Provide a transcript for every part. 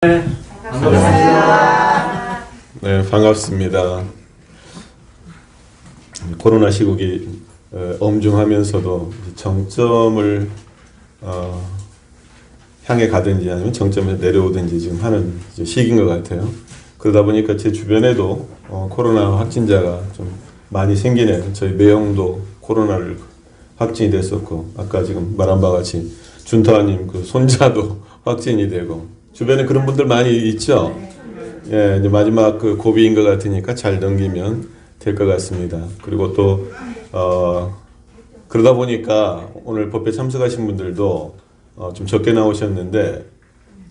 네, 반갑습니다. 네, 반갑습니다. 코로나 시국이 엄중하면서도 정점을 향해 가든지 아니면 정점에 내려오든지 지금 하는 시기인 것 같아요. 그러다 보니까 제 주변에도 코로나 확진자가 좀 많이 생기네요. 저희 매형도 코로나를 확진이 됐었고, 아까 지금 말한 바와 같이 준타님 그 손자도 확진이 되고, 주변에 그런 분들 많이 있죠? 예, 이제 마지막 그 고비인 것 같으니까 잘 넘기면 될 것 같습니다. 그리고 또, 그러다 보니까 오늘 법회 참석하신 분들도 좀 적게 나오셨는데,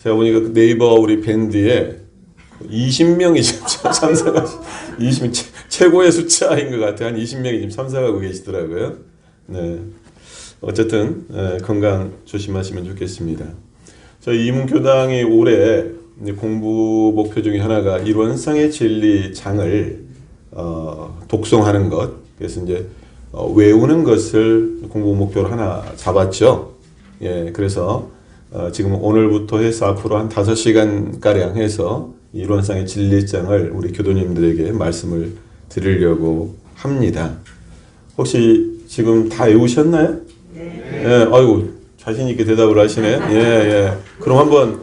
제가 보니까 그 네이버 우리 밴드에 20명이 지금 참석하시, 20명 최고의 숫자인 것 같아요. 한 20명이 지금 참석하고 계시더라고요. 네. 어쨌든, 건강 조심하시면 좋겠습니다. 저희 이문교당이 올해 공부 목표 중에 하나가 일원상의 진리 장을 독송하는 것. 그래서 이제 외우는 것을 공부 목표로 하나 잡았죠. 예, 그래서 지금 오늘부터 해서 앞으로 한 5시간 가량 해서 일원상의 진리장을 우리 교도님들에게 말씀을 드리려고 합니다. 혹시 지금 다 외우셨나요? 네. 예, 아이고. 자신 있게 대답을 하시네. 예, 예. 그럼 한번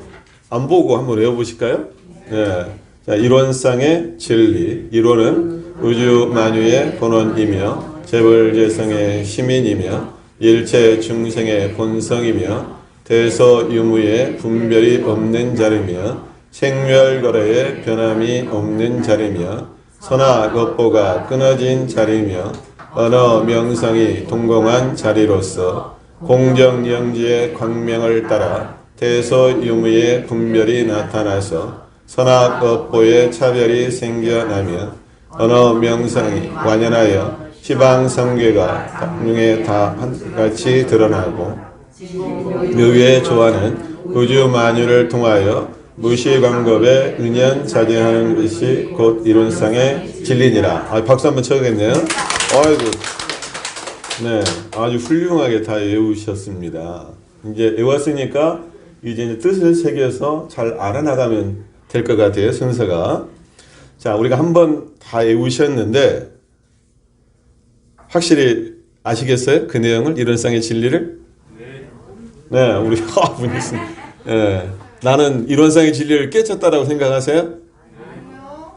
안 보고 한번 외워보실까요? 예. 자, 일원상의 진리. 일원은 우주 만유의 본원이며 재벌재성의 시민이며 일체 중생의 본성이며 대서유무의 분별이 없는 자리며 생멸거래의 변함이 없는 자리며 선악업보가 끊어진 자리며 언어 명성이 동공한 자리로서 공정영지의 광명을 따라 대서유무의 분별이 나타나서 선악업보의 차별이 생겨나며 언어 명성이 완연하여 지방성괴가 당중에 다 한같이 드러나고 묘의 조화는 우주 만유를 통하여 무시광겁에 은연자제하는 것이 곧 이론상의 진리니라. 박수 한번 쳐야겠네요. 아이고. 네, 아주 훌륭하게 다 외우셨습니다. 이제 외웠으니까 이제 뜻을 새겨서 잘 알아나가면 될 것 같아요, 순서가. 자, 우리가 한번 다 외우셨는데 확실히 아시겠어요? 그 내용을, 일원상의 진리를? 네, 우리 분이 네, 나는 일원상의 진리를 깨쳤다라고 생각하세요? 아니요.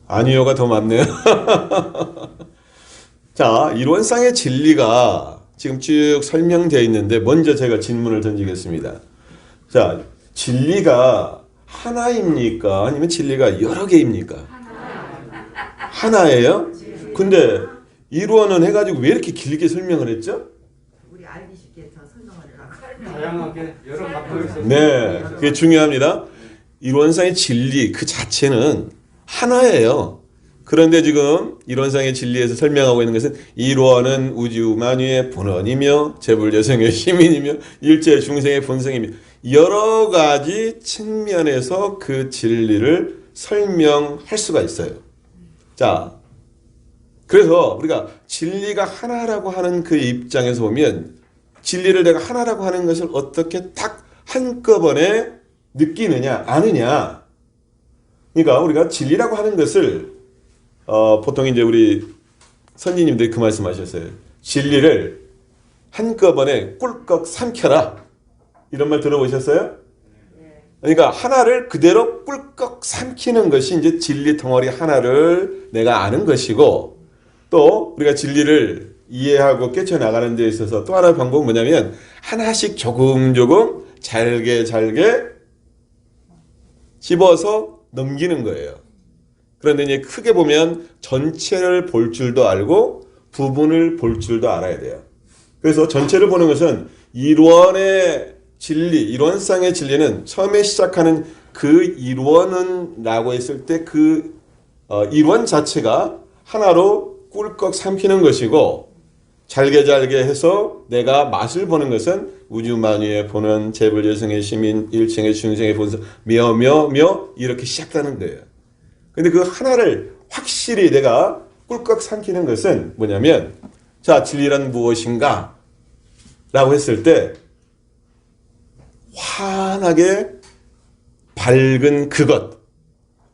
아니요가 더 많네요. 자, 일원상의 진리가 지금 쭉 설명되어 있는데 먼저 제가 질문을 던지겠습니다. 자, 진리가 하나입니까? 아니면 진리가 여러 개입니까? 하나예요? 근데 일원은 해가지고 왜 이렇게 길게 설명을 했죠? 우리 알기 쉽게 더 설명하려고. 다양하게 여러 각도에서. 네, 그게 중요합니다. 일원상의 진리 그 자체는 하나예요. 그런데 지금 일원상의 진리에서 설명하고 있는 것은 일원은 우주 만유의 본원이며 재불여성의 시민이며 일체 중생의 본성이며 여러 가지 측면에서 그 진리를 설명할 수가 있어요. 자, 그래서 우리가 진리가 하나라고 하는 그 입장에서 보면 진리를 내가 하나라고 하는 것을 어떻게 딱 한꺼번에 느끼느냐 아느냐. 그러니까 우리가 진리라고 하는 것을 보통 이제 우리 선지님들이 그 말씀하셨어요. 진리를 한꺼번에 꿀꺽 삼켜라. 이런 말 들어보셨어요? 그러니까 하나를 그대로 꿀꺽 삼키는 것이 이제 진리 덩어리 하나를 내가 아는 것이고, 또 우리가 진리를 이해하고 깨쳐나가는 데 있어서 또 하나의 방법은 뭐냐면 하나씩 조금 잘게 씹어서 넘기는 거예요. 그런데 이제 크게 보면 전체를 볼 줄도 알고 부분을 볼 줄도 알아야 돼요. 그래서 전체를 보는 것은 일원의 진리, 일원상의 진리는 처음에 시작하는 그 일원은 라고 했을 때 그 일원 자체가 하나로 꿀꺽 삼키는 것이고, 잘게 해서 내가 맛을 보는 것은 우주만유의 본원, 재불여성의 시민, 일체의 중생의 본성, 며 이렇게 시작하는 거예요. 근데 그 하나를 확실히 내가 꿀꺽 삼키는 것은 뭐냐면, 자, 진리란 무엇인가? 라고 했을 때 환하게 밝은 그것,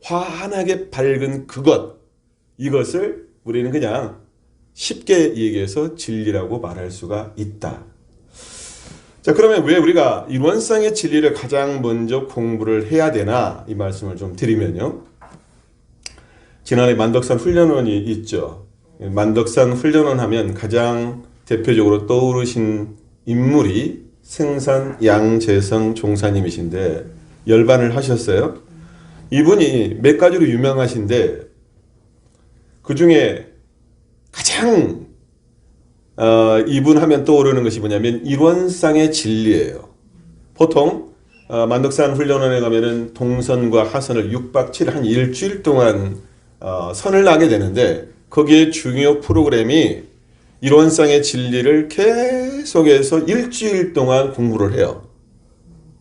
환하게 밝은 그것, 이것을 우리는 그냥 쉽게 얘기해서 진리라고 말할 수가 있다. 자, 그러면 왜 우리가 이원상의 진리를 가장 먼저 공부를 해야 되나, 이 말씀을 좀 드리면요. 지난해 만덕산 훈련원이 있죠. 만덕산 훈련원 하면 가장 대표적으로 떠오르신 인물이 생산 양재성 종사님이신데 열반을 하셨어요. 이분이 몇 가지로 유명하신데 그 중에 가장 이분 하면 떠오르는 것이 뭐냐면 일원상의 진리예요. 보통 만덕산 훈련원에 가면은 동선과 하선을 6박 7일 한 일주일 동안 선을 나게 되는데 거기에 중요 프로그램이 일원상의 진리를 계속해서 일주일 동안 공부를 해요.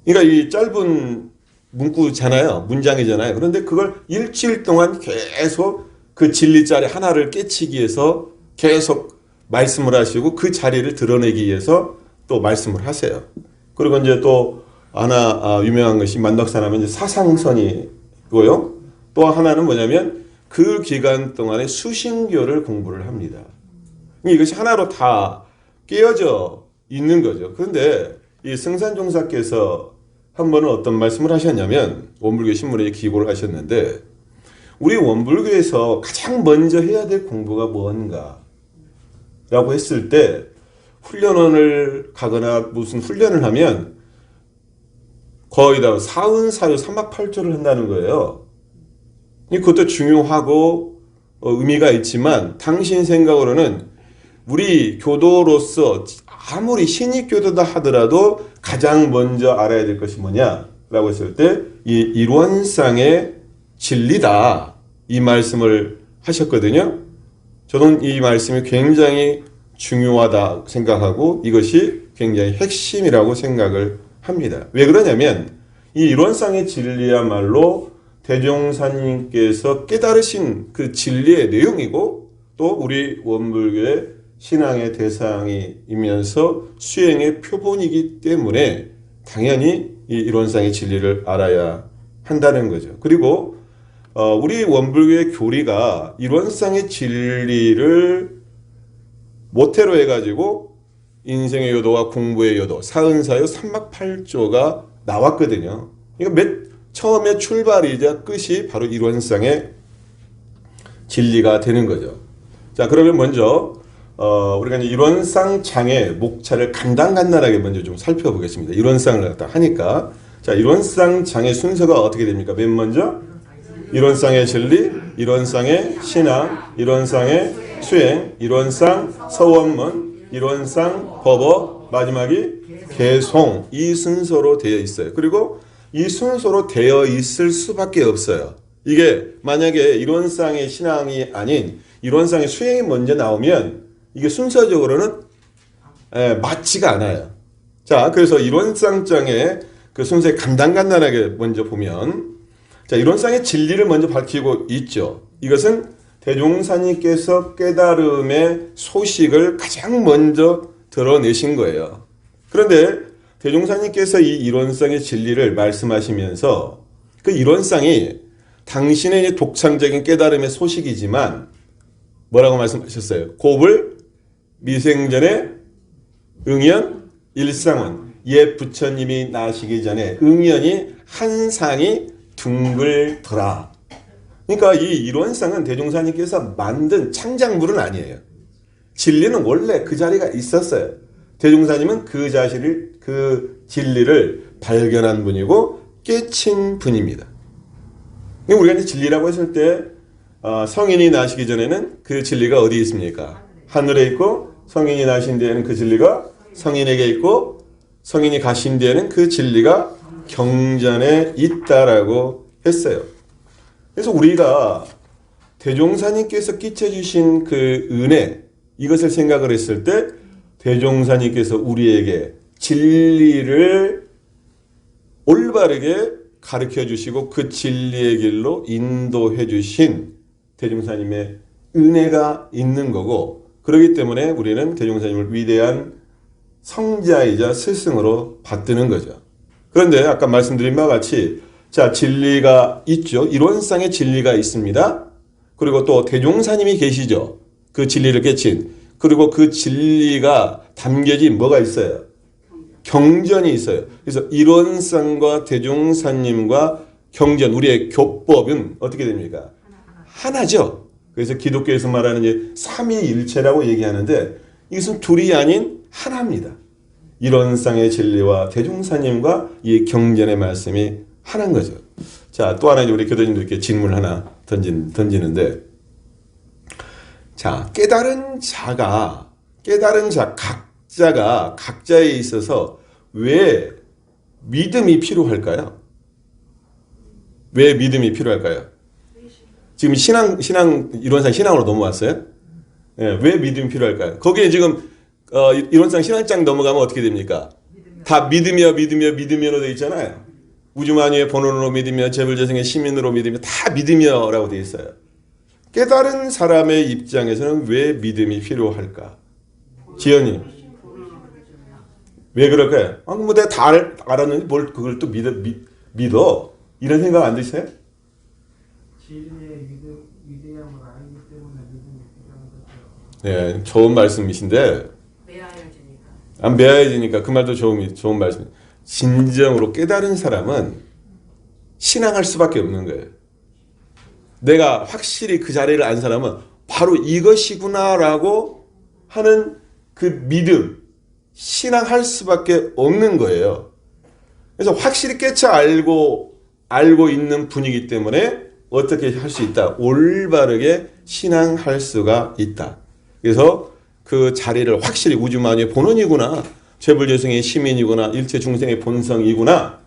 그러니까 이 짧은 문구잖아요. 문장이잖아요. 그런데 그걸 일주일 동안 계속 그 진리자리 하나를 깨치기 위해서 계속 말씀을 하시고 그 자리를 드러내기 위해서 또 말씀을 하세요. 그리고 이제 또 하나 유명한 것이 만덕산 하면 이제 사상선이고요. 또 하나는 뭐냐면 그 기간 동안에 수신교를 공부를 합니다. 이것이 하나로 다 깨어져 있는 거죠. 그런데 이 승산종사께서 한 번은 어떤 말씀을 하셨냐면 원불교 신문에 기고를 하셨는데 우리 원불교에서 가장 먼저 해야 될 공부가 뭔가 라고 했을 때 훈련원을 가거나 무슨 훈련을 하면 거의 다 사은사유 삼박팔조를 한다는 거예요. 그것도 중요하고 의미가 있지만 당신 생각으로는 우리 교도로서 아무리 신입교도다 하더라도 가장 먼저 알아야 될 것이 뭐냐라고 했을 때 이 일원상의 진리다, 이 말씀을 하셨거든요. 저는 이 말씀이 굉장히 중요하다 생각하고 이것이 굉장히 핵심이라고 생각을 합니다. 왜 그러냐면 이 일원상의 진리야말로 대종사님께서 깨달으신 그 진리의 내용이고 또 우리 원불교의 신앙의 대상이면서 수행의 표본이기 때문에 당연히 이 일원상의 진리를 알아야 한다는 거죠. 그리고 우리 원불교의 교리가 일원상의 진리를 모태로 해가지고 인생의 요도와 공부의 요도, 사은사유 삼박팔조가 나왔거든요. 그러니까 처음에 출발이자 끝이 바로 일원상의 진리가 되는 거죠. 자, 그러면 먼저 우리가 이제 일원상 장의 목차를 간단하게 먼저 좀 살펴보겠습니다. 일원상을 갖다 하니까 자, 일원상 장의 순서가 어떻게 됩니까? 맨 먼저 일원상의 진리, 일원상의 신앙, 일원상의 수행, 일원상 서원문, 일원상 법어, 마지막이 개송, 이 순서로 되어 있어요. 그리고 이 순서로 되어 있을 수밖에 없어요. 이게 만약에 일원상의 신앙이 아닌 일원상의 수행이 먼저 나오면 이게 순서적으로는 맞지가 않아요. 자, 그래서 일원상장의 그 순서에 간단하게 먼저 보면 자, 일원상의 진리를 먼저 밝히고 있죠. 이것은 대종사님께서 깨달음의 소식을 가장 먼저 드러내신 거예요. 그런데 대종사님께서 이 일원상의 진리를 말씀하시면서 그 일원상이 당신의 독창적인 깨달음의 소식이지만 뭐라고 말씀하셨어요? 곱을 미생전에 응연 일상은 옛 부처님이 나시기 전에 응연이 한 상이 둥글더라. 그러니까 이 일원상은 대종사님께서 만든 창작물은 아니에요. 진리는 원래 그 자리가 있었어요. 대종사님은 그 진리를 발견한 분이고 깨친 분입니다. 우리가 이제 진리라고 했을 때 성인이 나시기 전에는 그 진리가 어디 있습니까? 하늘에 있고 성인이 나신 뒤에는 그 진리가 성인에게 있고 성인이 가신 뒤에는 그 진리가 경전에 있다라고 했어요. 그래서 우리가 대종사님께서 끼쳐주신 그 은혜, 이것을 생각을 했을 때 대종사님께서 우리에게 진리를 올바르게 가르쳐 주시고 그 진리의 길로 인도해 주신 대종사님의 은혜가 있는 거고, 그렇기 때문에 우리는 대종사님을 위대한 성자이자 스승으로 받드는 거죠. 그런데 아까 말씀드린 바와 같이 자, 진리가 있죠. 이론상의 진리가 있습니다. 그리고 또 대종사님이 계시죠. 그 진리를 깨친. 그리고 그 진리가 담겨진 뭐가 있어요? 경전이 있어요. 그래서 이론상과 대종사님과 경전, 우리의 교법은 어떻게 됩니까? 하나죠. 그래서 기독교에서 말하는 이제 삼위일체라고 얘기하는데 이것은 둘이 아닌 하나입니다. 이론상의 진리와 대종사님과 이 경전의 말씀이 하나인 거죠. 자, 또 하나 우리 교도님들께 질문 하나 던지는데, 자, 깨달은 자가 각자가 각자에 있어서 왜 믿음이 필요할까요? 왜 믿음이 필요할까요? 지금 신앙 이론상 신앙으로 넘어왔어요? 예, 왜 믿음이 필요할까요? 거기에 지금 이론상 신앙장 넘어가면 어떻게 됩니까? 다 믿으며로 되어 있잖아요. 우주만유의 본원으로 믿으며 재불재성의 시민으로 믿으며 다 믿으며라고 되어 있어요. 깨달은 사람의 입장에서는 왜 믿음이 필요할까? 지연님. 왜 그럴까요? 뭐 내가 다 알았는데 뭘 그걸 또 믿어? 이런 생각 안 드세요? 진리의 위대함을 알기 때문에 믿음이 필요한 거죠. 네, 좋은 말씀이신데 매하여지니까. 매야해지니까 그 말도 좋은 말씀. 진정으로 깨달은 사람은 신앙할 수밖에 없는 거예요. 내가 확실히 그 자리를 안 사람은 바로 이것이구나라고 하는 그 믿음, 신앙할 수밖에 없는 거예요. 그래서 확실히 깨쳐 알고 있는 분이기 때문에 어떻게 할 수 있다? 올바르게 신앙할 수가 있다. 그래서 그 자리를 확실히 우주만유의 본원이구나. 재불재성의 시민이구나. 일체 중생의 본성이구나.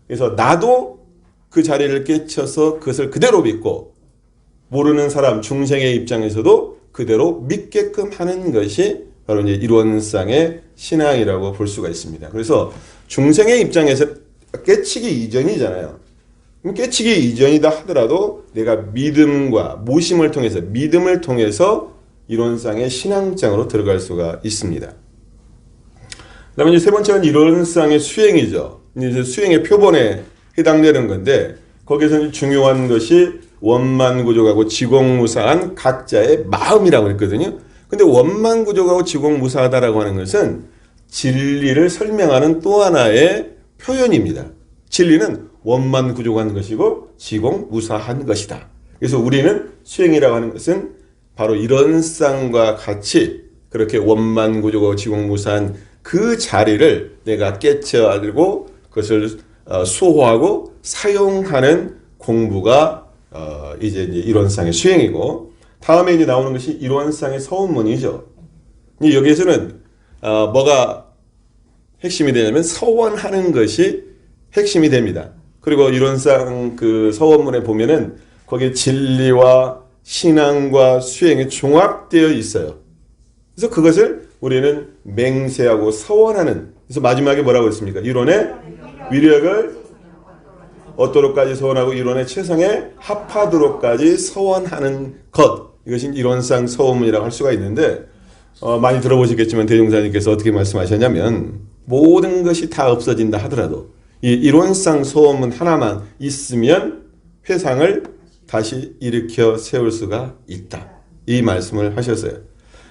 그래서 나도 그 자리를 깨쳐서 그것을 그대로 믿고 모르는 사람 중생의 입장에서도 그대로 믿게끔 하는 것이 바로 이제 이론상의 신앙이라고 볼 수가 있습니다. 그래서 중생의 입장에서 깨치기 이전이잖아요. 깨치기 이전이다 하더라도 내가 믿음을 통해서 이론상의 신앙장으로 들어갈 수가 있습니다. 그다음에 이제 세 번째는 이론상의 수행이죠. 이제 수행의 표본에 해당되는 건데 거기에서 중요한 것이 원만구족하고 지공무사한 각자의 마음이라고 했거든요. 근데 원만구족하고 지공무사하다라고 하는 것은 진리를 설명하는 또 하나의 표현입니다. 진리는 원만구족한 것이고 지공무사한 것이다. 그래서 우리는 수행이라고 하는 것은 바로 이론상과 같이 그렇게 원만구족하고 지공무사한 그 자리를 내가 깨쳐 알고 그것을 수호하고 사용하는 공부가 이제 이론상의 수행이고 다음에 이제 나오는 것이 이론상의 서원문이죠. 여기에서는 뭐가 핵심이 되냐면 서원하는 것이 핵심이 됩니다. 그리고 이론상 그 서원문에 보면은 거기에 진리와 신앙과 수행이 종합되어 있어요. 그래서 그것을 우리는 맹세하고 서원하는. 그래서 마지막에 뭐라고 했습니까? 이론의 위력을 얻도록까지 서원하고 이론의 최상에 합하도록까지 서원하는 것. 이것이 이론상 서원문이라고 할 수가 있는데 많이 들어보셨겠지만 대종사님께서 어떻게 말씀하셨냐면 모든 것이 다 없어진다 하더라도 이 이론상 서원문 하나만 있으면 회상을 다시 일으켜 세울 수가 있다. 이 말씀을 하셨어요.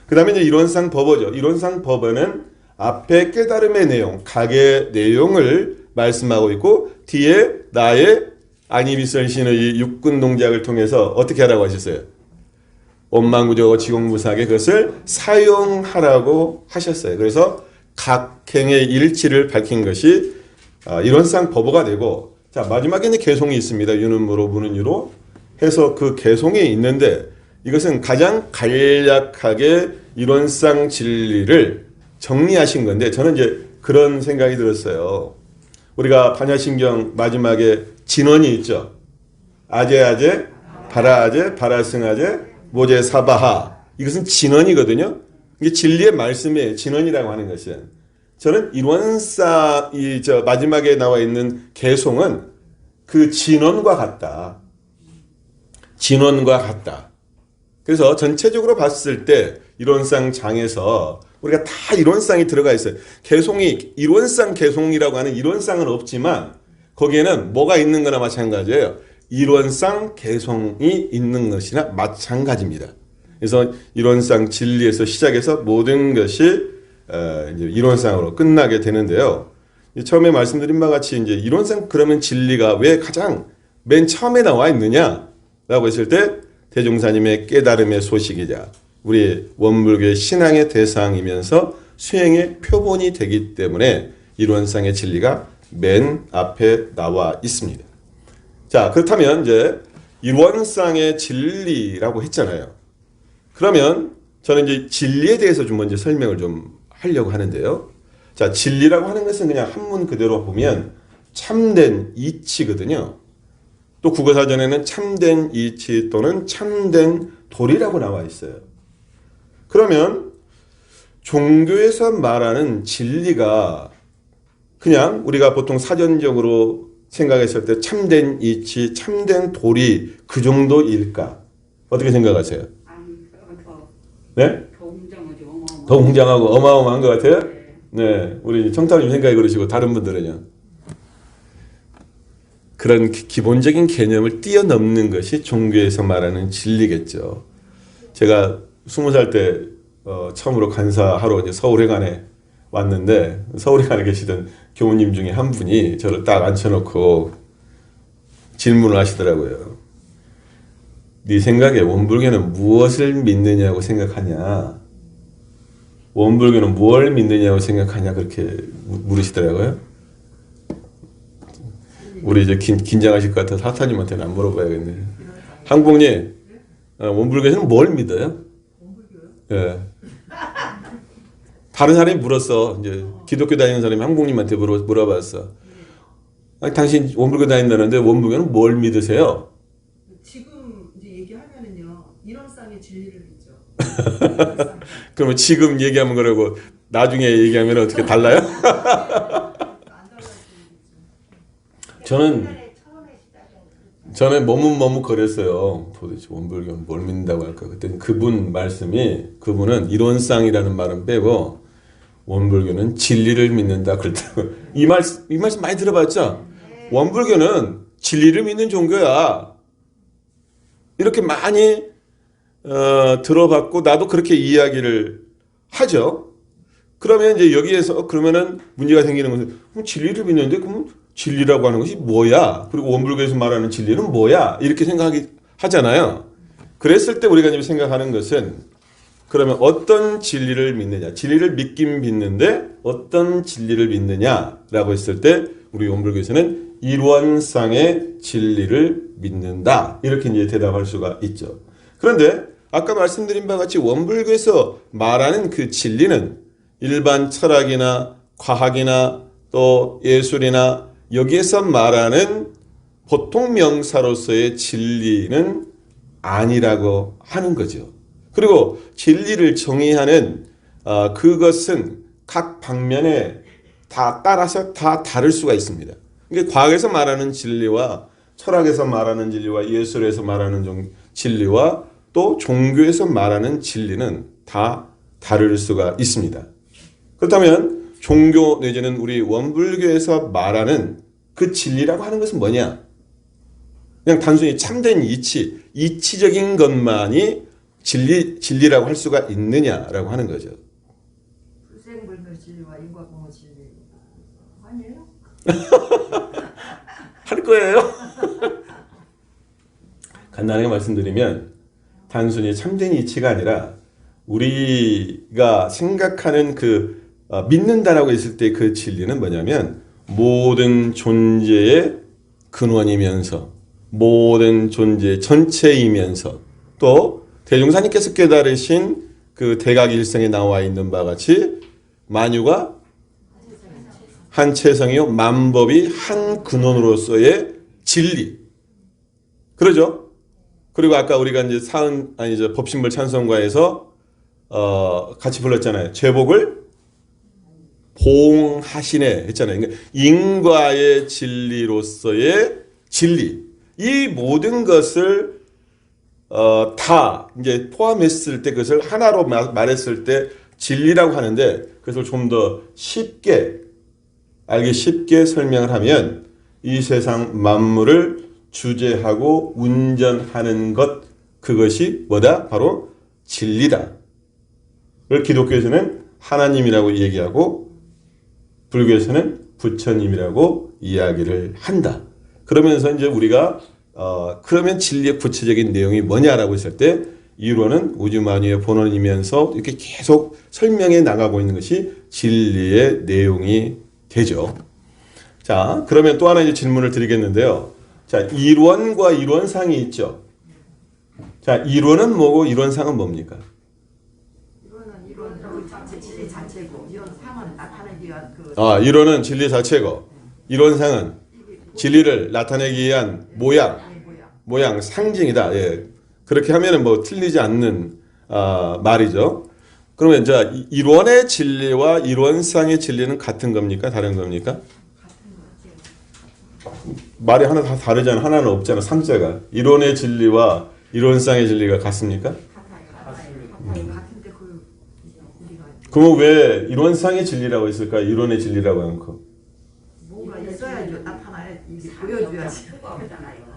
그 다음에 이제 이론상 법어죠. 이론상 법어는 앞에 깨달음의 내용, 각의 내용을 말씀하고 있고 뒤에 나의 안이비설신의 육군 동작을 통해서 어떻게 하라고 하셨어요? 원만구조하고 지공무사하게 그것을 사용하라고 하셨어요. 그래서 각행의 일치를 밝힌 것이 이론상 법어가 되고 자 마지막에는 개송이 있습니다. 유는무로 무는유로 해서 그 개송이 있는데 이것은 가장 간략하게 이론상 진리를 정리하신 건데 저는 이제 그런 생각이 들었어요. 우리가 반야신경 마지막에 진언이 있죠. 아제아제, 바라아제, 바라승아제, 모제사바하. 이것은 진언이거든요. 이게 진리의 말씀이에요. 진언이라고 하는 것은. 저는 이론상 마지막에 나와 있는 개송은 그 진언과 같다. 진언과 같다. 그래서 전체적으로 봤을 때 이론상 장에서 우리가 다 이론상이 들어가 있어요. 개송이 이론상 개송이라고 하는 이론상은 없지만 거기에는 뭐가 있는 거나 마찬가지예요. 이론상 개성이 있는 것이나 마찬가지입니다. 그래서 이론상 진리에서 시작해서 모든 것이 이제 이론상으로 끝나게 되는데요. 처음에 말씀드린 바와 같이 이제 이론상 그러면 진리가 왜 가장 맨 처음에 나와 있느냐라고 했을 때 대종사님의 깨달음의 소식이자 우리 원불교의 신앙의 대상이면서 수행의 표본이 되기 때문에 이론상의 진리가 맨 앞에 나와 있습니다. 자, 그렇다면 이제 이론상의 진리라고 했잖아요. 그러면 저는 이제 진리에 대해서 좀 먼저 설명을 좀 하려고 하는데요. 자, 진리라고 하는 것은 그냥 한문 그대로 보면 참된 이치거든요. 또 국어사전에는 참된 이치 또는 참된 도리라고 나와 있어요. 그러면 종교에서 말하는 진리가 그냥 우리가 보통 사전적으로 생각했을 때 참된 이치, 참된 도리 그 정도일까? 어떻게 생각하세요? 아니, 더 네? 웅장하죠. 어마어마. 더 웅장하고 어마어마한 것 같아요? 네, 우리 청탁님 생각이 그러시고 다른 분들은요? 그런 기본적인 개념을 뛰어넘는 것이 종교에서 말하는 진리겠죠. 제가 20살 때 처음으로 간사하러 이제 서울회관에 왔는데 서울회관에 계시던 교우님 중에 한 분이 저를 딱 앉혀놓고 질문을 하시더라고요. 네 생각에 원불교는 무엇을 믿느냐고 생각하냐? 원불교는 뭘 믿느냐고 생각하냐? 그렇게 물으시더라고요. 우리 이제 긴장하실 것 같아서 사타님한테는 안 물어봐야겠네요. 항복님, 원불교에서는 뭘 믿어요? 예. 다른 사람이 물었어. 이제 기독교 다니는 사람이 항복님한테 물어봤어. 아니, 당신 원불교 다닌다는데 원불교는 뭘 믿으세요? 지금 이제 얘기하면은요 이론상의 진리를 믿죠. 그러면 지금 얘기하면 그러고 나중에 얘기하면 어떻게 달라요? 안 달라질 저는 머뭇머뭇거렸어요. 도대체 원불교는 뭘 믿는다고 할까? 그때는 그분은 이론상이라는 말은 빼고 원불교는 진리를 믿는다 그랬다고. 이 말씀 많이 들어봤죠? 원불교는 진리를 믿는 종교야. 이렇게 많이 들어봤고 나도 그렇게 이야기를 하죠. 그러면 이제 여기에서 그러면은 문제가 생기는 것은 그럼 진리를 믿는데 그럼 진리라고 하는 것이 뭐야? 그리고 원불교에서 말하는 진리는 뭐야? 이렇게 하잖아요. 그랬을 때 우리가 지금 생각하는 것은 그러면 어떤 진리를 믿느냐? 진리를 믿긴 믿는데 어떤 진리를 믿느냐라고 했을 때 우리 원불교에서는 이론상의 진리를 믿는다. 이렇게 이제 대답할 수가 있죠. 그런데 아까 말씀드린 바와 같이 원불교에서 말하는 그 진리는 일반 철학이나 과학이나 또 예술이나 여기에서 말하는 보통 명사로서의 진리는 아니라고 하는 거죠. 그리고 진리를 정의하는 그것은 각 방면에 다 따라서 다 다를 수가 있습니다. 그러니까 과학에서 말하는 진리와 철학에서 말하는 진리와 예술에서 말하는 진리와 또 종교에서 말하는 진리는 다 다를 수가 있습니다. 그렇다면 종교 내지는 우리 원불교에서 말하는 그 진리라고 하는 것은 뭐냐? 그냥 단순히 참된 이치적인 것만이 진리라고 할 수가 있느냐라고 하는 거죠. 불생불멸 진리와 인과공허 진리 아니에요? 할 거예요. 간단하게 말씀드리면 단순히 참된 이치가 아니라 우리가 생각하는 그 믿는다라고 했을 때 그 진리는 뭐냐면 모든 존재의 근원이면서 모든 존재 전체이면서 또 대종사님께서 깨달으신 그 대각일성에 나와 있는 바와 같이 만유가 한 체성이요 만법이 한 근원으로서의 진리. 그러죠? 그리고 아까 우리가 이제 법신불 찬송가에서 같이 불렀잖아요. 죄복을 봉하시네 했잖아요. 그러니까 인과의 진리로서의 진리. 이 모든 것을 다 이제 포함했을 때 그것을 하나로 말했을 때 진리라고 하는데 그것을 좀 더 쉽게 알기 쉽게 설명을 하면 이 세상 만물을 주재하고 운전하는 것, 그것이 뭐다? 바로 진리다. 를 기독교에서는 하나님이라고 얘기하고 불교에서는 부처님이라고 이야기를 한다. 그러면서 이제 우리가 그러면 진리의 구체적인 내용이 뭐냐라고 했을 때 이론은 우주 만유의 본원이면서 이렇게 계속 설명해 나가고 있는 것이 진리의 내용이 되죠. 자, 그러면 또 하나 이제 질문을 드리겠는데요. 자, 이론과 이론상이 있죠. 자, 이론은 뭐고 이론상은 뭡니까? 이론은 자체 진리 자체고 이런 상은 나타내기 위한 그 이론은 진리 자체고 이론상은 진리를 나타내기 위한 모양, 상징이다. 예. 그렇게 하면은 뭐 틀리지 않는 말이죠. 그러면 이제 이론의 진리와 이론상의 진리는 같은 겁니까? 다른 겁니까? 말이 하나 다 다르잖아. 하나는 없잖아. 상자가. 이론의 진리와 이론상의 진리가 같습니까? 같은데 그 우리가 그러면 왜 이론상의 진리라고 했을까? 이론의 진리라고 않고. 뭔가 있어야죠. 나타나야 이게 보여줘야지. 수가 없잖아요.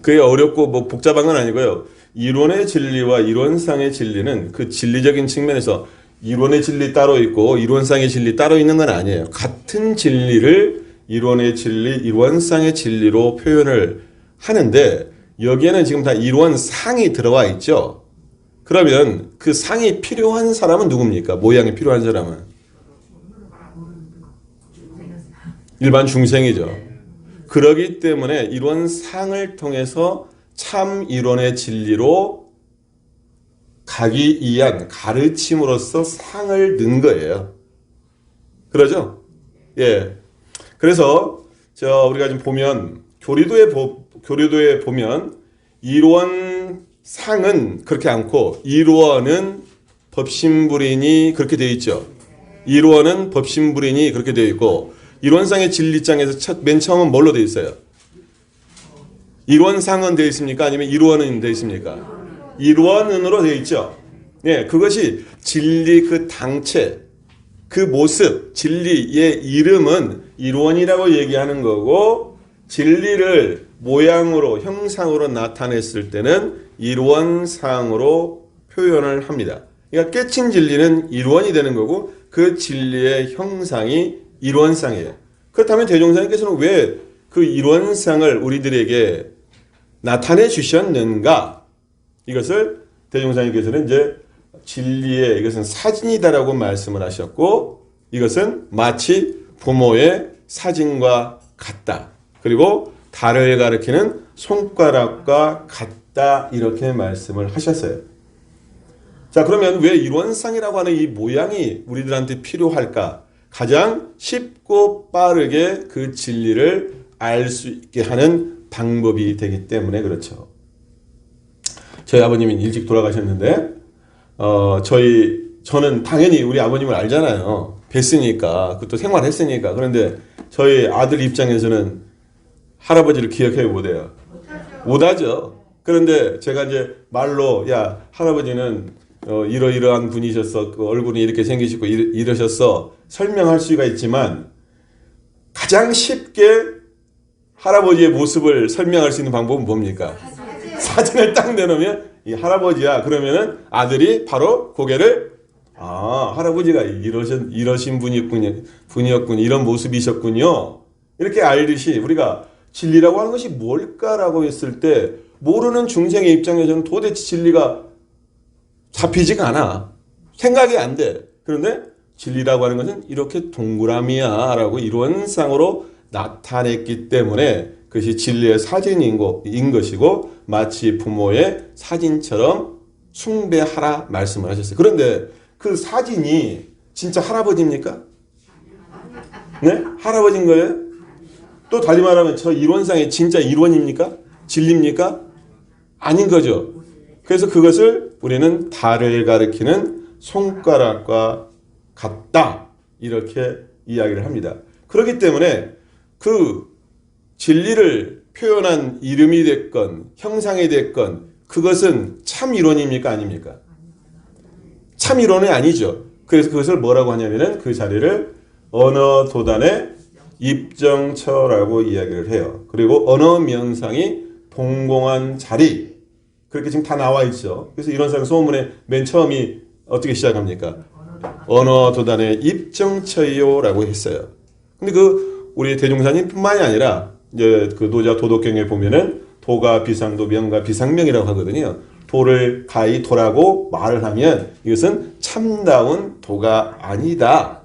그게 어렵고 뭐 복잡한 건 아니고요. 이론의 진리와 이론상의 진리는 그 진리적인 측면에서 이론의 진리 따로 있고 이론상의 진리 따로 있는 건 아니에요. 같은 진리를 이론의 진리, 이론상의 진리로 표현을 하는데 여기에는 지금 다 이론상이 들어와 있죠. 그러면 그 상이 필요한 사람은 누굽니까? 모양이 필요한 사람은? 일반 중생이죠. 그러기 때문에 이론상을 통해서 참 이론의 진리로 가기 위한 가르침으로써 상을 넣은 거예요. 그러죠? 예. 그래서 우리가 지금 보면 교리도에 보면 이론상은 그렇게 않고 이론은 법신불인이 그렇게 되어 있죠. 이론은 법신불인이 그렇게 되어 있고 이론상의 진리장에서 맨 처음은 뭘로 되어 있어요? 이론상은 되어 있습니까? 아니면 이론은 되어 있습니까? 이론으로 되어 있죠. 예, 그것이 진리 그 당체, 그 모습, 진리의 이름은 이론이라고 얘기하는 거고 진리를 모양으로, 형상으로 나타냈을 때는 이론상으로 표현을 합니다. 그러니까 깨친 진리는 이론이 되는 거고 그 진리의 형상이 이론상이에요. 그렇다면 대종사님께서는 왜 그 이론상을 우리들에게 나타내 주셨는가? 이것을 대종사님께서는 이제 진리의 이것은 사진이다라고 말씀을 하셨고 이것은 마치 부모의 사진과 같다. 그리고 달을 가리키는 손가락과 같다. 이렇게 말씀을 하셨어요. 자, 그러면 왜 이론상이라고 하는 이 모양이 우리들한테 필요할까? 가장 쉽고 빠르게 그 진리를 알 수 있게 하는 방법이 되기 때문에 그렇죠. 저희 아버님이 일찍 돌아가셨는데 저는 당연히 우리 아버님을 알잖아요. 뵀으니까, 그것도 생활했으니까. 그런데 저희 아들 입장에서는 할아버지를 기억해 못해요. 못하죠. 그런데 제가 이제 말로 야 할아버지는 이러이러한 분이셨어. 그 얼굴이 이렇게 생기시고 이러셨어. 설명할 수가 있지만 가장 쉽게 할아버지의 모습을 설명할 수 있는 방법은 뭡니까? 사진을 딱 내놓으면 이 할아버지야. 그러면은 아들이 바로 고개를 할아버지가 이러신 분이었군. 이런 모습이셨군요. 이렇게 알듯이 우리가 진리라고 하는 것이 뭘까라고 했을 때 모르는 중생의 입장에서는 도대체 진리가 잡히지가 않아. 생각이 안 돼. 그런데 진리라고 하는 것은 이렇게 동그라미야 라고 이론상으로 나타냈기 때문에 그것이 진리의 사진인 것이고 마치 부모의 사진처럼 숭배하라 말씀을 하셨어요. 그런데 그 사진이 진짜 할아버지입니까? 네? 할아버지인 거예요? 또 달리 말하면 저 이론상의 진짜 이론입니까? 진리입니까? 아닌 거죠. 그래서 그것을 우리는 달을 가리키는 손가락과 같다. 이렇게 이야기를 합니다. 그렇기 때문에 그 진리를 표현한 이름이 됐건 형상이 됐건 그것은 참 이론입니까? 아닙니까? 참 이론이 아니죠. 그래서 그것을 뭐라고 하냐면은 그 자리를 언어 도단의 입정처라고 이야기를 해요. 그리고 언어 명상이 동공한 자리. 그렇게 지금 다 나와 있죠. 그래서 이론상 소문의 맨 처음이 어떻게 시작합니까? 언어 도단의 입정처요라고 했어요. 근데 우리 대종사님뿐만이 아니라 이제 그 노자 도덕경에 보면은 도가 비상도 명가 비상명이라고 하거든요. 도를 가히 도라고 말을 하면 이것은 참다운 도가 아니다.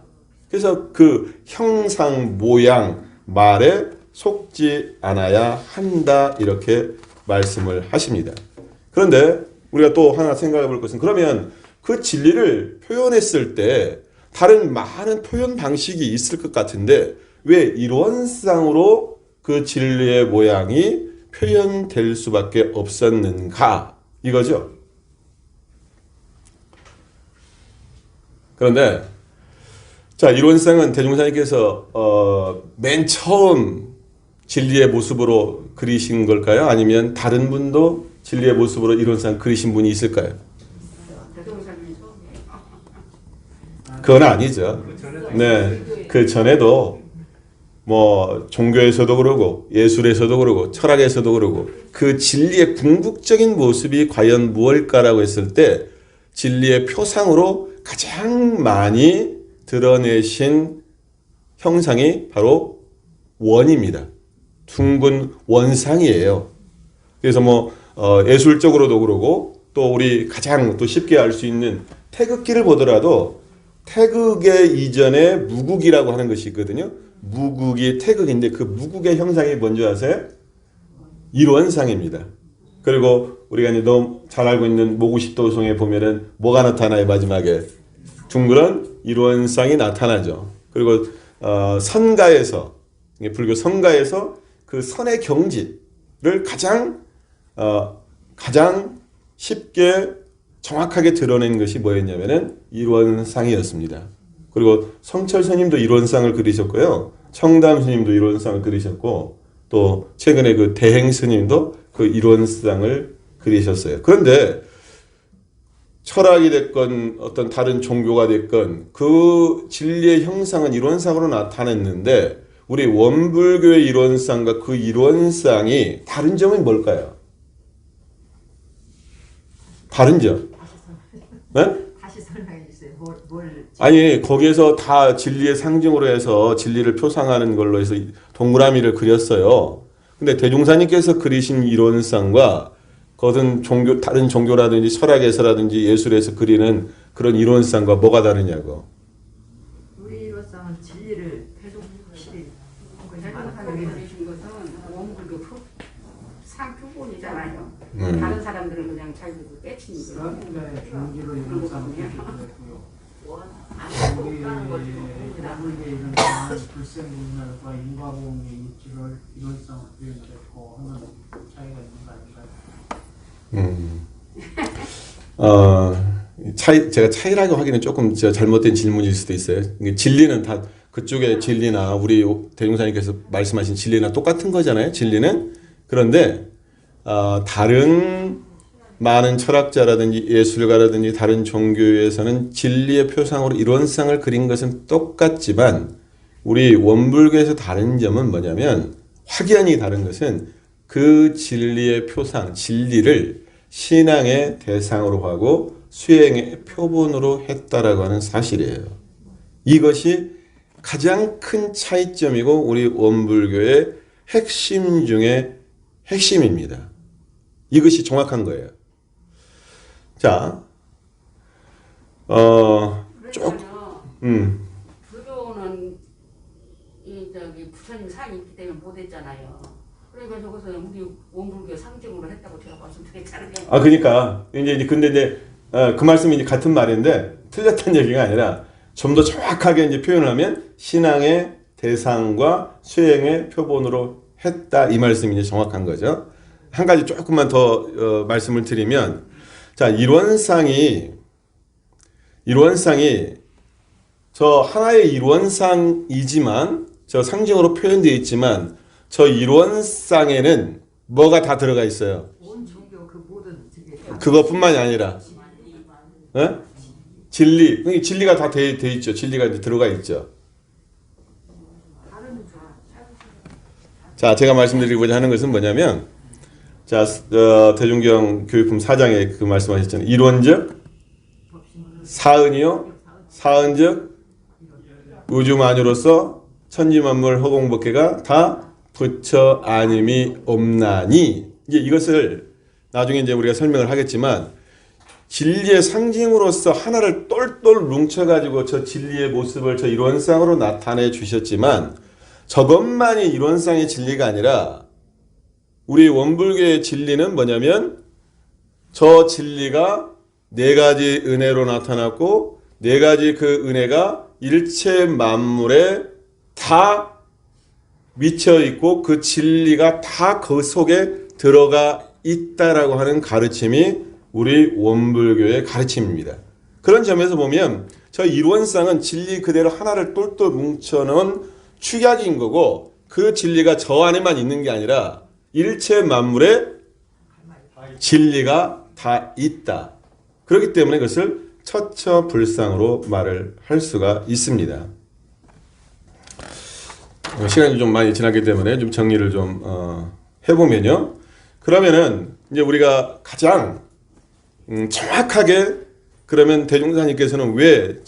그래서 그 형상 모양 말에 속지 않아야 한다 이렇게 말씀을 하십니다. 그런데 우리가 또 하나 생각해 볼 것은 그러면 그 진리를 표현했을 때 다른 많은 표현 방식이 있을 것 같은데 왜 이론상으로 그 진리의 모양이 표현될 수밖에 없었는가 이거죠. 그런데 자 이론상은 대종사님께서 맨 처음 진리의 모습으로 그리신 걸까요? 아니면 다른 분도 진리의 모습으로 이론상 그리신 분이 있을까요? 대종사님이 처음이에요. 그건 아니죠. 네, 그 전에도 뭐 종교에서도 그러고 예술에서도 그러고 철학에서도 그러고 그 진리의 궁극적인 모습이 과연 무엇일까라고 했을 때 진리의 표상으로 가장 많이 드러내신 형상이 바로 원입니다. 둥근 원상이에요. 그래서 뭐 예술적으로도 그러고 또 우리 가장 또 쉽게 알 수 있는 태극기를 보더라도 태극의 이전에 무국이라고 하는 것이 있거든요. 무국이 태극인데 그 무국의 형상이 뭔지 아세요? 일원상입니다. 그리고 우리가 이제 너무 잘 알고 있는 모구십도성에 보면은 뭐가 나타나요? 마지막에 둥그런 일원상이 나타나죠. 그리고 선가에서 불교 선가에서 그 선의 경지를 가장 쉽게 정확하게 드러낸 것이 뭐였냐면은 일원상이었습니다. 그리고 성철 스님도 일원상을 그리셨고요. 청담 스님도 일원상을 그리셨고 또 최근에 그 대행 스님도 그 일원상을 그리셨어요. 그런데 철학이 됐건 어떤 다른 종교가 됐건 그 진리의 형상은 일원상으로 나타냈는데 우리 원불교의 일원상과 그 일원상이 다른 점은 뭘까요? 다른 점? 네? 다시 설명해 주세요. 뭘 아니 거기에서 다 진리의 상징으로 해서 진리를 표상하는 걸로 해서 동그라미를 그렸어요. 근데 대종사님께서 그리신 이론상과 그것은 다른 종교라든지 철학에서라든지 예술에서 그리는 그런 이론상과 뭐가 다르냐고. 우리 이로서는 진리를 확실히 대종사님이 그리신 것은 원불교 상표본이잖아요. 다른 사람들은 그냥 자기들 빼치는 거예요. 수학자의 종기로 이런 상을 했고요. 우리 나물계 이런 불생문화과 인과보험의 입지를 이론상으로 표현했고 하는 차이가 있는 거 아닌가요? 제가 차이라고 하기는 조금 잘못된 질문일 수도 있어요. 진리는 다 그쪽의 진리나 우리 대종사님께서 말씀하신 진리나 똑같은 거잖아요. 진리는. 그런데 다른 많은 철학자라든지 예술가라든지 다른 종교에서는 진리의 표상으로 일원상을 그린 것은 똑같지만 우리 원불교에서 다른 점은 뭐냐면 확연히 다른 것은 그 진리의 표상, 진리를 신앙의 대상으로 하고 수행의 표본으로 했다라고 하는 사실이에요. 이것이 가장 큰 차이점이고 우리 원불교의 핵심 중에 핵심입니다. 이것이 정확한 거예요. 자, 불교는 부처님 상이 있기 때문에 못했잖아요. 그러니까 저것은 우리 원불교 상징으로 했다고 제가 말씀드렸잖아요. 그러니까 근데 그 말씀이 이제 같은 말인데 틀렸다는 얘기가 아니라 좀 더 정확하게 이제 표현을 하면 신앙의 대상과 수행의 표본으로 했다 이 말씀이 이제 정확한 거죠. 한 가지 조금만 더 말씀을 드리면 자 일원상이 저 하나의 일원상이지만 저 상징으로 표현되어 있지만 저 일원상에는 뭐가 다 들어가 있어요. 온 종교 그 모든 그것뿐만이 아니라 진리, 진리가 다 돼 있죠. 진리가 이제 들어가 있죠. 자, 제가 말씀드리고자 하는 것은 뭐냐면, 자, 대중교육 교육품 4장에 그 말씀하셨잖아요. 이론적, 사은이요, 사은적, 우주만유로서 천지만물 허공법계가 다 부처 아님이 없나니, 이제 이것을 나중에 이제 우리가 설명을 하겠지만, 진리의 상징으로서 하나를 똘똘 뭉쳐가지고 저 진리의 모습을 저 이론상으로 나타내 주셨지만, 저것만이 이론상의 진리가 아니라 우리 원불교의 진리는 뭐냐면 저 진리가 네 가지 은혜로 나타났고 네 가지 그 은혜가 일체 만물에 다 미쳐 있고 그 진리가 다 그 속에 들어가 있다라고 하는 가르침이 우리 원불교의 가르침입니다. 그런 점에서 보면 저 이론상은 진리 그대로 하나를 똘똘 뭉쳐놓은 축약인 거고 그 진리가 저 안에만 있는 게 아니라 일체 만물에 진리가 다 있다. 그렇기 때문에 그것을 처처불상으로 말을 할 수가 있습니다. 시간이 좀 많이 지났기 때문에 좀 정리를 좀 해보면요. 그러면은 이제 우리가 가장 정확하게 그러면 대종사님께서는 왜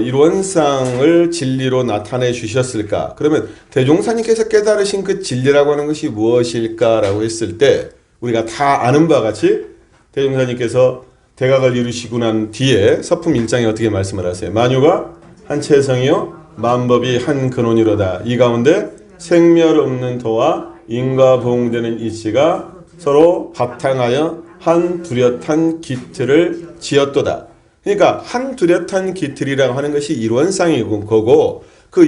이론상을 진리로 나타내 주셨을까? 그러면 대종사님께서 깨달으신 그 진리라고 하는 것이 무엇일까라고 했을 때 우리가 다 아는 바와 같이 대종사님께서 대각을 이루시고 난 뒤에 서품 1장에 어떻게 말씀을 하세요? 만유가 한 체성이요 만법이 한 근원이로다. 이 가운데 생멸 없는 도와 인과 보응되는 이치가 서로 바탕하여 한 뚜렷한 기틀을 지었도다. 그러니까 한 뚜렷한 기틀이라고 하는 것이 이론상이고 거고 그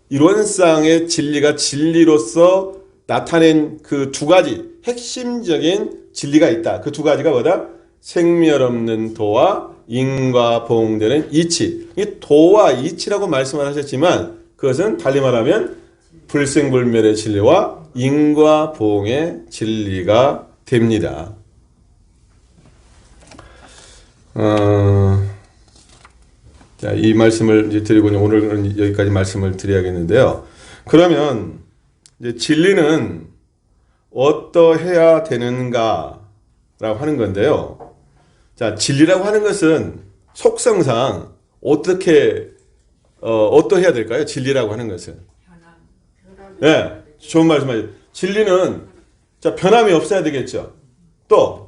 이론상의 진리가 진리로서 나타낸 그 두 가지 핵심적인 진리가 있다. 그 두 가지가 뭐다? 생멸 없는 도와 인과 보응되는 이치. 이 도와 이치라고 말씀을 하셨지만 그것은 달리 말하면 불생불멸의 진리와 인과 보응의 진리가 됩니다. 자, 이 말씀을 이제 드리고 오늘은 여기까지 말씀을 드려야겠는데요. 그러면 이제 진리는 어떠해야 되는가라고 하는 건데요. 자, 진리라고 하는 것은 속성상 어떠해야 될까요? 진리라고 하는 것은. 네, 좋은 말씀하세요. 진리는 자, 변함이 없어야 되겠죠. 또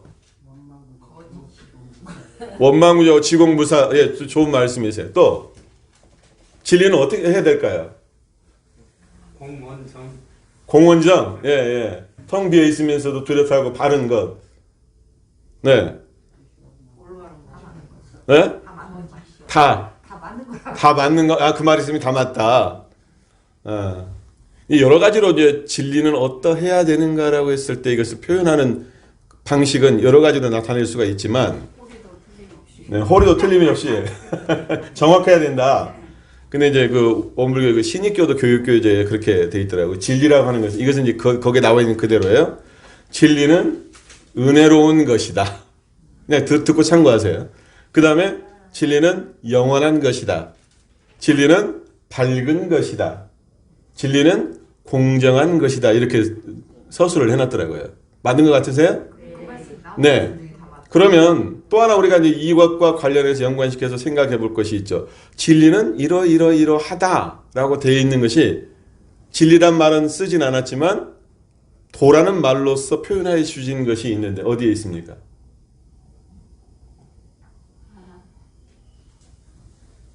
원망무저 지공부사, 예, 좋은 말씀이세요. 또 진리는 어떻게 해야 될까요? 공원정, 예, 예. 텅 비어 있으면서도 뚜렷하고 바른 것. 네. 네? 다 맞는 거. 아, 그 말이 있으면 다 맞다. 이 여러 가지로 이제 진리는 어떠해야 되는가라고 했을 때 이것을 표현하는 방식은 여러 가지로 나타낼 수가 있지만, 네, 허리도 틀림없이 정확해야 된다. 근데 이제 그 원불교 그 신익교도 교육교재에 그렇게 돼 있더라고요. 진리라고 하는 것은 이것은 이제 거기에 나와 있는 그대로예요. 진리는 은혜로운 것이다. 네, 듣고 참고하세요. 그 다음에 진리는 영원한 것이다. 진리는 밝은 것이다. 진리는 공정한 것이다. 이렇게 서술을 해놨더라고요. 맞는 것 같으세요? 네. 그러면 또 하나 우리가 이제 이것과 관련해서 연관시켜서 생각해 볼 것이 있죠. 진리는 이러하다라고 되어 있는 것이 진리란 말은 쓰진 않았지만 도라는 말로서 표현해 주신 것이 있는데 어디에 있습니까?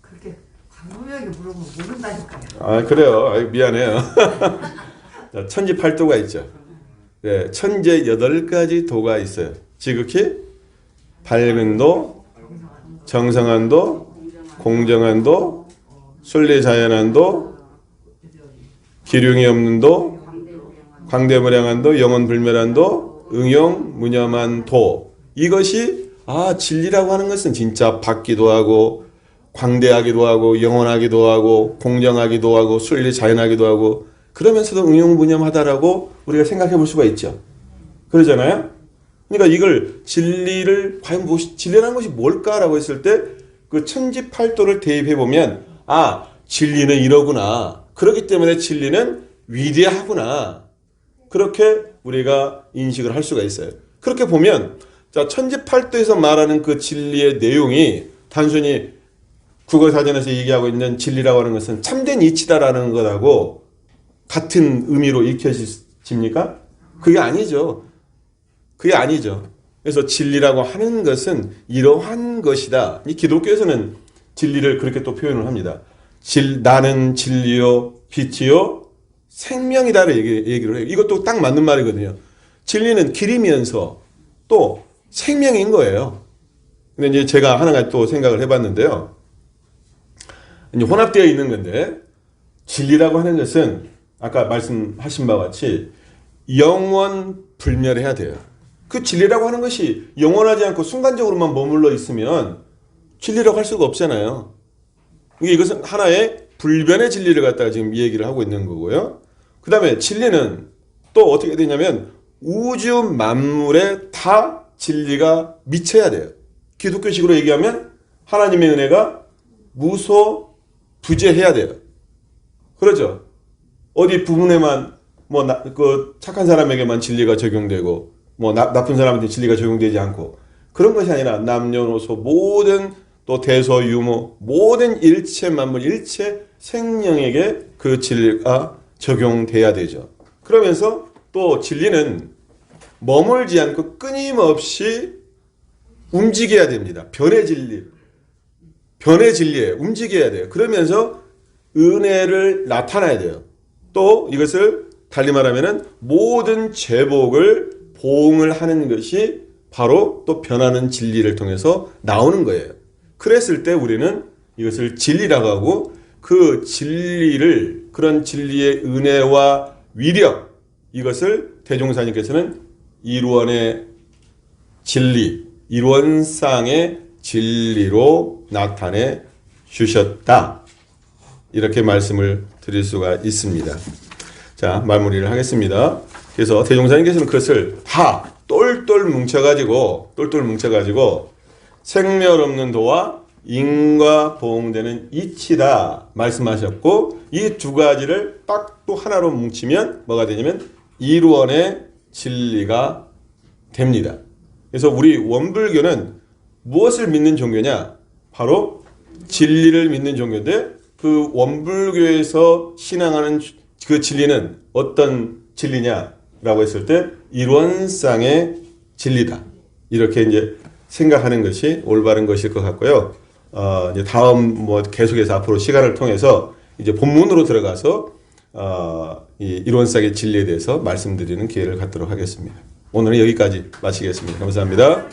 그렇게 광범위하게 물어보면 모른다니까요. 아, 그래요. 아유, 미안해요. 천지팔도가 있죠. 네, 천재 8가지 도가 있어요. 지극히 밝은 도, 정성한 도, 공정한 도, 순리자연한 도, 기륭이 없는 도, 광대무량한 도, 영원불멸한 도, 응용무념한 도. 이것이 진리라고 하는 것은 진짜 밝기도 하고 광대하기도 하고 영원하기도 하고 공정하기도 하고 순리자연하기도 하고 그러면서도 응용무념하다라고 우리가 생각해 볼 수가 있죠. 그러잖아요. 그러니까 이걸 진리를 과연 진리라는 것이 뭘까라고 했을 때 그 천지팔도를 대입해 보면 진리는 이러구나. 그렇기 때문에 진리는 위대하구나. 그렇게 우리가 인식을 할 수가 있어요. 그렇게 보면 자, 천지팔도에서 말하는 그 진리의 내용이 단순히 국어사전에서 얘기하고 있는 진리라고 하는 것은 참된 이치다라는 것하고 같은 의미로 읽혀집니까? 그게 아니죠. 그게 아니죠. 그래서 진리라고 하는 것은 이러한 것이다. 이 기독교에서는 진리를 그렇게 또 표현을 합니다. 나는 진리요 빛이요 생명이다를 얘기를 해요. 이것도 딱 맞는 말이거든요. 진리는 길이면서 또 생명인 거예요. 근데 이제 제가 하나가 또 생각을 해봤는데요. 이제 혼합되어 있는 건데 진리라고 하는 것은 아까 말씀하신 바와 같이 영원 불멸해야 돼요. 그 진리라고 하는 것이 영원하지 않고 순간적으로만 머물러 있으면 진리라고 할 수가 없잖아요. 이것은 하나의 불변의 진리를 갖다가 지금 얘기를 하고 있는 거고요. 그 다음에 진리는 또 어떻게 되냐면 우주 만물에 다 진리가 미쳐야 돼요. 기독교식으로 얘기하면 하나님의 은혜가 무소부재해야 돼요. 그렇죠? 어디 부분에만 그 착한 사람에게만 진리가 적용되고 나쁜 사람한테 진리가 적용되지 않고 그런 것이 아니라 남녀노소 모든 또 대소유모 모든 일체 만물 일체 생명에게 그 진리가 적용돼야 되죠. 그러면서 또 진리는 머물지 않고 끊임없이 움직여야 됩니다. 변의 진리에 움직여야 돼요. 그러면서 은혜를 나타내야 돼요. 또 이것을 달리 말하면은 모든 제복을 보응을 하는 것이 바로 또 변하는 진리를 통해서 나오는 거예요. 그랬을 때 우리는 이것을 진리라고 하고 그 진리를 그런 진리의 은혜와 위력 이것을 대종사님께서는 일원의 진리, 일원상의 진리로 나타내 주셨다. 이렇게 말씀을 드릴 수가 있습니다. 자, 마무리를 하겠습니다. 그래서 대종사님께서는 그것을 다 똘똘 뭉쳐가지고 생멸 없는 도와 인과 보응되는 이치다 말씀하셨고 이 두 가지를 딱 또 하나로 뭉치면 뭐가 되냐면 일원의 진리가 됩니다. 그래서 우리 원불교는 무엇을 믿는 종교냐? 바로 진리를 믿는 종교인데 그 원불교에서 신앙하는 그 진리는 어떤 진리냐라고 했을 때 일원상의 진리다. 이렇게 이제 생각하는 것이 올바른 것일 것 같고요. 이제 다음 계속해서 앞으로 시간을 통해서 이제 본문으로 들어가서 이 일원상의 진리에 대해서 말씀드리는 기회를 갖도록 하겠습니다. 오늘은 여기까지 마치겠습니다. 감사합니다.